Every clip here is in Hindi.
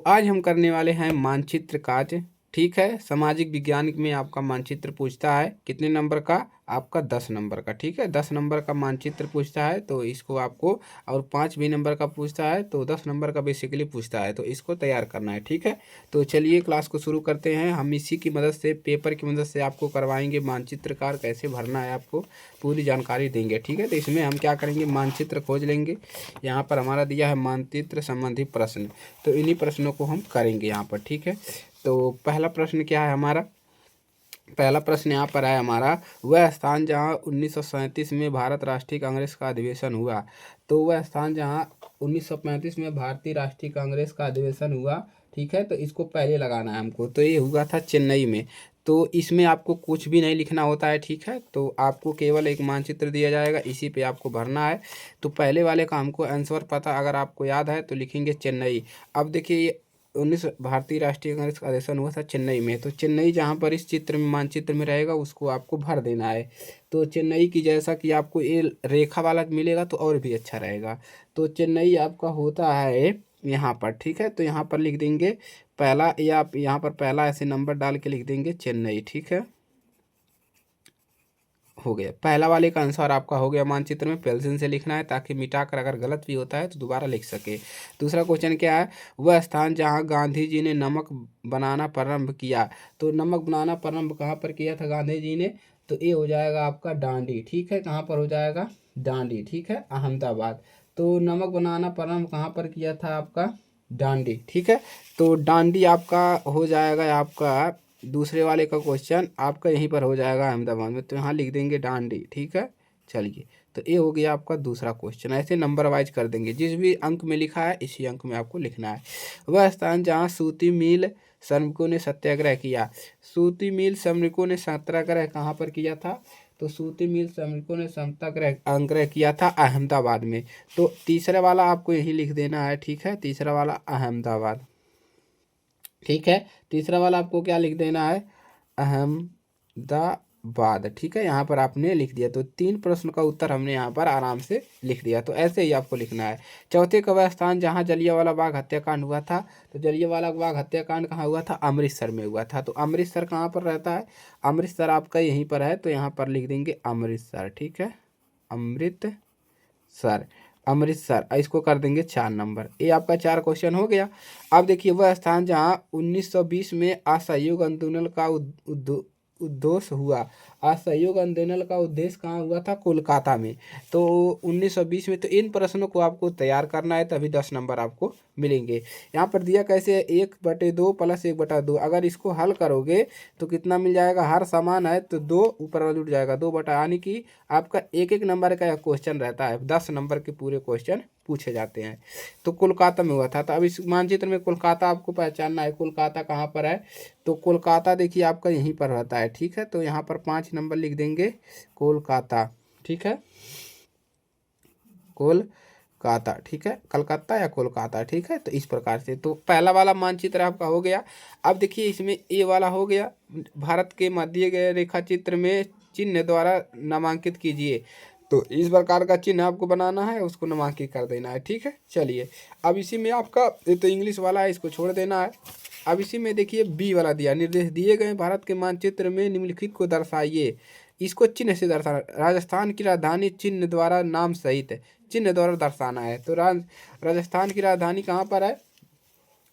आज हम करने वाले हैं मानचित्र कार्य। ठीक है, सामाजिक विज्ञान में आपका मानचित्र पूछता है कितने नंबर का, आपका 10 नंबर का। ठीक है, 10 नंबर का मानचित्र पूछता है तो इसको आपको, और 5 भी नंबर का पूछता है तो 10 नंबर का बेसिकली पूछता है, तो इसको तैयार करना है। ठीक है, तो चलिए क्लास को शुरू करते हैं। हम इसी की मदद से, पेपर की मदद से आपको करवाएंगे मानचित्र कार्य कैसे भरना है, आपको पूरी जानकारी देंगे। ठीक है, तो इसमें हम क्या करेंगे, मानचित्र खोज लेंगे। यहाँ पर हमारा दिया है मानचित्र संबंधी प्रश्न, तो इन्हीं प्रश्नों को हम करेंगे यहाँ पर। ठीक है, तो पहला प्रश्न क्या है हमारा, पहला प्रश्न यहाँ पर है हमारा, वह स्थान जहाँ 1937 में भारत राष्ट्रीय कांग्रेस का अधिवेशन हुआ। तो वह स्थान जहाँ 1935 में भारतीय राष्ट्रीय कांग्रेस का अधिवेशन हुआ, ठीक है, तो इसको पहले लगाना है हमको। तो ये हुआ था चेन्नई में। तो इसमें आपको कुछ भी नहीं लिखना होता है। ठीक है, तो आपको केवल एक मानचित्र दिया जाएगा, इसी पे आपको भरना है। तो पहले वाले का हमको आंसर पता, अगर आपको याद है तो लिखेंगे चेन्नई। अब देखिए, 19 भारतीय राष्ट्रीय कांग्रेस का अधिवेशन हुआ था चेन्नई में, तो चेन्नई जहाँ पर इस चित्र में, मानचित्र में रहेगा, उसको आपको भर देना है। तो चेन्नई की जैसा कि आपको ये रेखा वाला मिलेगा तो और भी अच्छा रहेगा। तो चेन्नई आपका होता है यहाँ पर। ठीक है, तो यहाँ पर लिख देंगे पहला, या आप यहाँ पर पहला ऐसे नंबर डाल के लिख देंगे चेन्नई। ठीक है, हो गया। पहला वाले का आंसर आपका हो गया। मानचित्र में पेंसिल से लिखना है ताकि मिटाकर अगर गलत भी होता है तो दोबारा लिख सके। दूसरा क्वेश्चन क्या है, वह स्थान जहां गांधी जी ने नमक बनाना प्रारंभ किया। तो नमक बनाना प्रारंभ कहाँ पर किया था गांधी जी ने, तो ये हो जाएगा आपका डांडी। ठीक है, कहाँ पर हो जाएगा, डांडी। ठीक है, अहमदाबाद। तो नमक बनाना प्रारंभ कहाँ पर किया था आपका, डांडी। ठीक है, तो डांडी आपका हो जाएगा, आपका दूसरे वाले का क्वेश्चन आपका यहीं पर हो जाएगा अहमदाबाद में, तो यहाँ लिख देंगे डांडी। ठीक है, चलिए, तो ये हो गया आपका दूसरा क्वेश्चन। ऐसे नंबर वाइज कर देंगे, जिस भी अंक में लिखा है इसी अंक में आपको लिखना है। वह स्थान जहाँ सूती मिल श्रमिकों ने सत्याग्रह किया। सूती मिल श्रमिकों ने सत्याग्रह कहाँ पर किया था, तो सूती मिल श्रमिकों ने सत्याग्रह किया था अहमदाबाद में। तो तीसरा वाला आपको यही लिख देना है। ठीक है, तीसरा वाला अहमदाबाद। ठीक है, तीसरा वाला आपको क्या लिख देना है, अहमदाबाद। ठीक है, यहाँ पर आपने लिख दिया। तो 3 प्रश्न का उत्तर हमने यहाँ पर आराम से लिख दिया। तो ऐसे ही आपको लिखना है। चौथे का वह स्थान जहाँ जलियांवाला बाग हत्याकांड हुआ था। तो जलियांवाला बाग हत्याकांड कहाँ हुआ था, अमृतसर में हुआ था। तो अमृतसर कहाँ पर रहता है, अमृतसर आपका यहीं पर है, तो यहाँ पर लिख देंगे अमृतसर। ठीक है, अमृतसर, अमृतसर। इसको कर देंगे 4 नंबर। ये आपका 4 क्वेश्चन हो गया। अब देखिए, वह स्थान जहां 1920 में असहयोग आंदोलन का उद्देश्य हुआ। असहयोग आंदोलन का उद्देश्य कहाँ हुआ था, कोलकाता में। तो 1920 में। तो इन प्रश्नों को आपको तैयार करना है, तभी 10 नंबर आपको मिलेंगे। यहाँ पर दिया कैसे है, 1/2 + 1/2। अगर इसको हल करोगे तो कितना मिल जाएगा, हर समान है तो 2 ऊपर वाला उठ जाएगा, 2 बटा, यानी कि आपका 1-1 नंबर का क्वेश्चन रहता है। 10 नंबर के पूरे क्वेश्चन पूछे जाते हैं। तो कोलकाता में हुआ था। तो अब इस मानचित्र में कोलकाता आपको पहचानना है, कोलकाता कहाँ पर है। तो कोलकाता देखिए आपका यहीं पर रहता है। ठीक है, तो यहाँ पर 5 नंबर लिख देंगे कोलकाता। ठीक है, कोलकाता। ठीक है, कलकत्ता या कोलकाता। ठीक है, तो इस प्रकार से तो पहला वाला मानचित्र आपका हो गया। अब देखिए, इसमें ए वाला हो गया, भारत के मध्य गए रेखा चित्र में चिन्ह द्वारा नामांकित कीजिए। तो इस प्रकार का चिन्ह आपको बनाना है, उसको नामांकित कर देना है। ठीक है, चलिए, अब इसी में आपका, ये तो इंग्लिश वाला है, इसको छोड़ देना है। अब इसी में देखिए बी वाला दिया, निर्देश दिए गए भारत के मानचित्र में निम्नलिखित को दर्शाइए। इसको चिन्ह से दर्शाना, राजस्थान की राजधानी चिन्ह द्वारा नाम सहित चिन्ह द्वारा दर्शाना है। तो राजस्थान की राजधानी कहाँ पर है,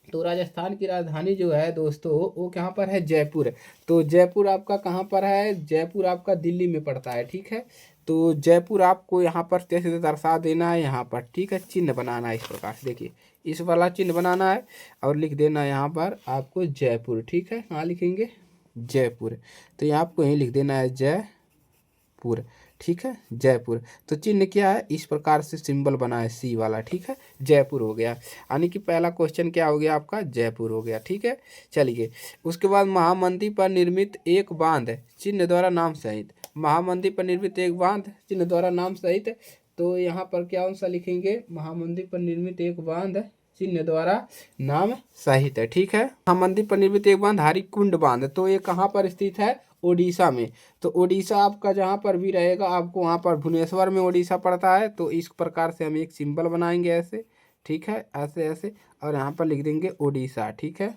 तो राजस्थान की राजधानी जो है दोस्तों, वो कहाँ पर है, जयपुर। तो जयपुर आपका कहाँ पर है, जयपुर आपका दिल्ली में पड़ता है। ठीक है, तो जयपुर आपको यहाँ पर कैसे दर्शा देना है, यहाँ पर। ठीक है, चिन्ह बनाना है इस प्रकार से, देखिए इस वाला चिन्ह बनाना है और लिख देना है यहाँ पर आपको जयपुर। ठीक है, कहाँ लिखेंगे, जयपुर। तो यहाँ आपको यहीं लिख देना है जयपुर। ठीक है, जयपुर। तो चिन्ह क्या है, इस प्रकार से सिंबल बना है, सी वाला। ठीक है, जयपुर हो गया, यानी कि पहला क्वेश्चन क्या हो गया आपका, जयपुर हो गया। ठीक है, चलिए, उसके बाद महामंदिर पर निर्मित एक बांध चिन्ह द्वारा नाम सहित। महामंदिर पर निर्मित एक बांध चिन्ह द्वारा नाम सहित। तो यहाँ पर क्या सा लिखेंगे, महामंदिर पर निर्मित एक बांध चिन्ह द्वारा नाम सहित है। ठीक है, महामंदिर पर निर्मित एक बांध हरिकुंड बांध। तो ये कहाँ पर स्थित है, ओडिशा में। तो ओडिशा आपका जहाँ पर भी रहेगा, आपको वहाँ पर भुवनेश्वर में ओडिशा पड़ता है। तो इस प्रकार से हम एक सिंबल बनाएंगे ऐसे। ठीक है, ऐसे ऐसे, और यहाँ पर लिख देंगे उड़ीसा, ठीक है,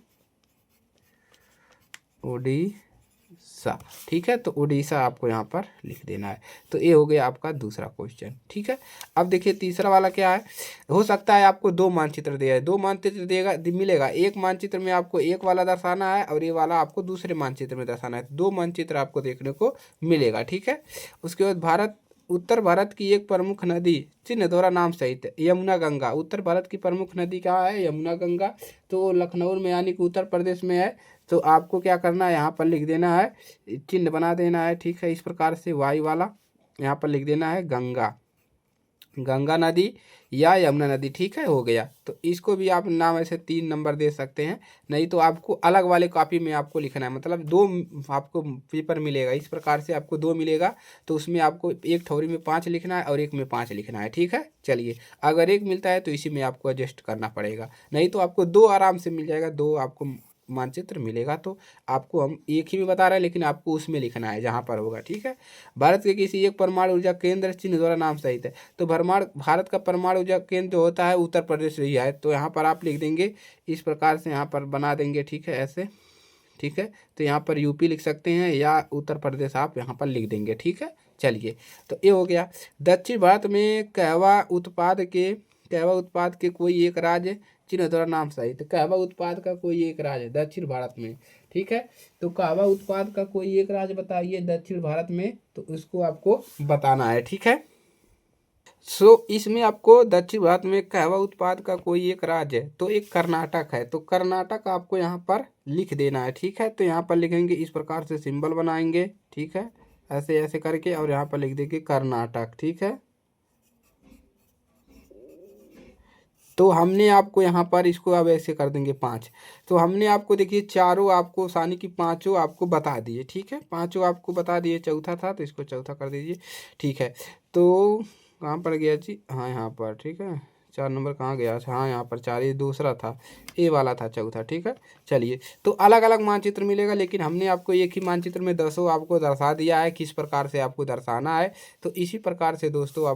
उड़ीसा, ठीक है। तो उड़ीसा आपको यहाँ पर लिख देना है। तो ये हो गया आपका दूसरा क्वेश्चन, ठीक है। अब देखिए तीसरा वाला क्या है, हो सकता है आपको दो मानचित्र दिया है, दो मानचित्र देगा मिलेगा, एक मानचित्र में आपको एक वाला दर्शाना है और ये वाला आपको दूसरे मानचित्र में दर्शाना है, तो दो मानचित्र आपको देखने को मिलेगा, ठीक है। उसके बाद भारत, उत्तर भारत की एक प्रमुख नदी चिन्ह द्वारा नाम सहित, यमुना गंगा। उत्तर भारत की प्रमुख नदी क्या है, यमुना गंगा। तो लखनऊ में यानी कि उत्तर प्रदेश में है। तो आपको क्या करना है, यहाँ पर लिख देना है, चिन्ह बना देना है, ठीक है। इस प्रकार से वाई वाला यहाँ पर लिख देना है गंगा, गंगा नदी या यमुना नदी, ठीक है, हो गया। तो इसको भी आप नाम ऐसे 3 नंबर दे सकते हैं, नहीं तो आपको अलग वाले कॉपी में आपको लिखना है, मतलब दो आपको पेपर मिलेगा, इस प्रकार से आपको दो मिलेगा। तो उसमें आपको एक ठोरी में 5 लिखना है और एक में 5 लिखना है, ठीक है। चलिए, अगर एक मिलता है तो इसी में आपको एडजस्ट करना पड़ेगा, नहीं तो आपको दो आराम से मिल जाएगा, दो आपको मानचित्र मिलेगा। तो आपको हम एक ही में बता रहे हैं, लेकिन आपको उसमें लिखना है जहाँ पर होगा, ठीक है। भारत के किसी एक परमाणु ऊर्जा केंद्र चिन्ह द्वारा नाम सहित है। तो भारत का परमाणु ऊर्जा केंद्र जो होता है उत्तर प्रदेश ही है। तो यहाँ पर आप लिख देंगे इस प्रकार से, यहाँ पर बना देंगे, ठीक है, ऐसे, ठीक है। तो यहाँ पर यूपी लिख सकते हैं या उत्तर प्रदेश आप यहाँ पर लिख देंगे, ठीक है। चलिए, तो ये हो गया। दक्षिण भारत में कहवा उत्पाद के कोई एक राज्य चिन्ह द्वारा नाम सहित, कहवा उत्पाद का कोई एक राज्य दक्षिण भारत में, ठीक है। तो कहवा उत्पाद का कोई एक राज्य बताइए दक्षिण भारत में, तो उसको आपको बताना है, ठीक है। इसमें आपको दक्षिण भारत में कहवा उत्पाद का कोई एक राज्य है, तो एक कर्नाटक है। तो कर्नाटक आपको यहाँ पर लिख देना है, ठीक है। तो यहाँ पर लिखेंगे, इस प्रकार से सिंबल बनाएंगे, ठीक है, ऐसे ऐसे करके, और यहाँ पर लिख देंगे कर्नाटक, ठीक है। तो हमने आपको यहाँ पर इसको अब ऐसे कर देंगे 5। तो हमने आपको देखिए चारों आपको सानी की पांचों आपको बता दिए, ठीक है, पांचों आपको बता दिए। चौथा था तो इसको चौथा कर दीजिए, ठीक है। तो कहाँ पर गया जी, हाँ यहाँ पर, ठीक है। 4 नंबर कहाँ गया, अच्छा हाँ यहाँ पर 4, ये दूसरा था, ए वाला था चौथा, ठीक है। चलिए, तो अलग अलग मानचित्र मिलेगा, लेकिन हमने आपको एक ही मानचित्र में 10 आपको दर्शा दिया है, किस प्रकार से आपको दर्शाना है। तो इसी प्रकार से दोस्तों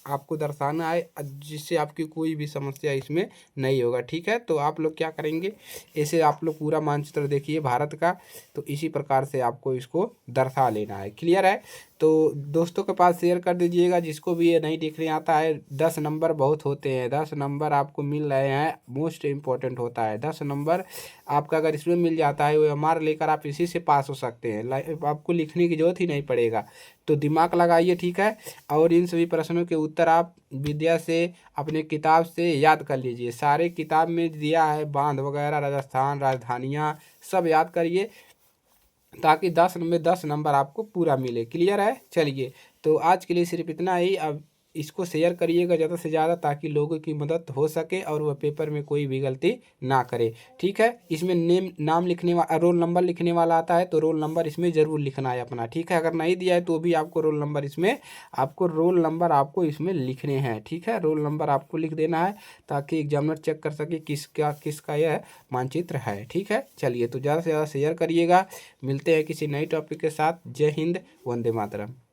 आपको दर्शाना है, जिससे आपकी कोई भी समस्या इसमें नहीं होगा, ठीक है। तो आप लोग क्या करेंगे, ऐसे आप लोग पूरा मानचित्र देखिए भारत का, तो इसी प्रकार से आपको इसको दर्शा लेना है, क्लियर है। तो दोस्तों के पास शेयर कर दीजिएगा, जिसको भी ये नहीं दिखने आता है। 10 नंबर बहुत होते हैं, 10 नंबर आपको मिल रहे हैं, मोस्ट इम्पोर्टेंट होता है 10 नंबर आपका। अगर इसमें मिल जाता है वो एमआर लेकर आप इसी से पास हो सकते हैं, आपको लिखने की जरूरत ही नहीं पड़ेगा। तो दिमाग लगाइए, ठीक है। और इन सभी प्रश्नों के उत्तर आप विद्या से अपने किताब से याद कर लीजिए, सारे किताब में दिया है, बांध वगैरह, राजस्थान, राजधानियाँ सब याद करिए, ताकि 10 में 10 नंबर आपको पूरा मिले, क्लियर है। चलिए, तो आज के लिए सिर्फ इतना ही। अब इसको शेयर करिएगा ज़्यादा से ज़्यादा, ताकि लोगों की मदद हो सके और वह पेपर में कोई भी गलती ना करे, ठीक है। इसमें नाम लिखने वाला, रोल नंबर लिखने वाला आता है, तो रोल नंबर इसमें ज़रूर लिखना है अपना, ठीक है। अगर नहीं दिया है तो भी आपको रोल नंबर इसमें लिखने हैं, ठीक है। रोल नंबर आपको लिख देना है, ताकि एग्जामिनर चेक कर सके किसका यह मानचित्र है, ठीक है। चलिए, तो ज़्यादा से ज़्यादा शेयर करिएगा। मिलते हैं किसी नई टॉपिक के साथ। जय हिंद, वंदे मातरम।